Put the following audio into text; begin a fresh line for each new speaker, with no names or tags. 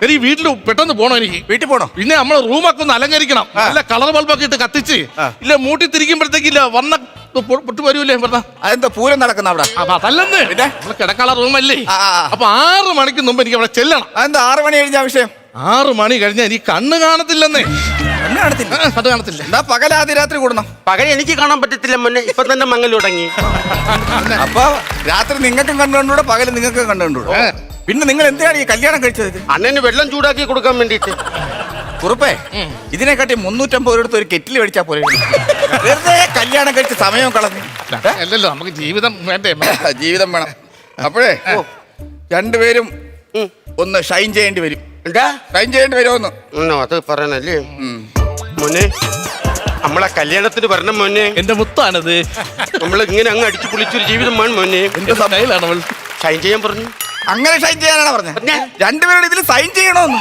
ഈ വീട്ടിൽ പെട്ടെന്ന് പോണോ എനിക്ക്?
വീട്ടിൽ പോണോ?
പിന്നെ നമ്മളെ റൂമൊക്കെ ഒന്ന് അലങ്കരിക്കണം. നല്ല കളർ ബൾബൊക്കെ ഇട്ട് കത്തിച്ച് ഇല്ല മൂട്ടി തിരിക്കുമ്പോഴത്തേക്കില്ല വന്ന പൊട്ടു വരൂലേ പറഞ്ഞ.
അതെന്താ പൂരം നടക്കുന്ന അവിടെ?
അതല്ലെന്ന്
പിന്നെ
നമ്മളെ കിടക്കാള റൂമല്ലേ. അപ്പൊ 6 മണിക്ക് മുമ്പ് എനിക്ക് അവിടെ ചെല്ലണം.
അതെന്താ 6 മണി കഴിഞ്ഞ വിഷയം?
6 മണി കഴിഞ്ഞാൽ എനിക്ക് കണ്ണ് കാണത്തില്ലെന്നേ.
കണ്ണ് കാണത്തില്ല?
കണ്ണ് കാണത്തില്ല.
എന്താ പകലാതി രാത്രി കൂടണം?
പകൽ എനിക്ക് കാണാൻ പറ്റത്തില്ല മോനെ, ഇപ്പൊ തന്നെ മങ്ങൽ തുടങ്ങി.
അപ്പൊ രാത്രി നിങ്ങൾക്കും കണ്ടുകൊണ്ടൂടെ, പകല് നിങ്ങൾക്കും കണ്ടുകൊണ്ടൂടെ. പിന്നെ നിങ്ങൾ എന്തിനാണ് ഈ കല്യാണം കഴിച്ചത്?
അണ്ണന് വെള്ളം ചൂടാക്കി കൊടുക്കാൻ വേണ്ടിട്ട്.
കുറുപ്പേ, ഇതിനെക്കാട്ടി 350 രൂപ ഒരു കെറ്റിൽ മേടിച്ചാ പോലെ. വെറുതെ കല്യാണം കഴിച്ച് സമയം കളഞ്ഞു.
അല്ലല്ലോ, നമുക്ക് ജീവിതം വേണ്ടേ?
ജീവിതം വേണം. അപ്പോഴേ രണ്ടുപേരും ഒന്ന് ഷൈൻ ചെയ്യേണ്ടി വരും.
എന്താ
ഷൈൻ ചെയ്യേണ്ടി വരുമോന്ന്
അത് പറയണല്ലേ മോനെ? നമ്മളെ കല്യാണത്തിന് വരണം മോനെ.
എന്റെ മുത്താണത്.
നമ്മൾ ഇങ്ങനെ അങ്ങ് അടിച്ചു പൊളിച്ചൊരു ജീവിതം വേണം മോനെ.
എന്റെ സ്റ്റൈലാണ് അവൾ.
ഷൈൻ ചെയ്യാൻ പറഞ്ഞു.
അങ്ങനെ ഷൈൻ ചെയ്യാനാണ് പറഞ്ഞത്. രണ്ടുപേരോട് ഇതിൽ സൈൻ ചെയ്യണോന്ന്.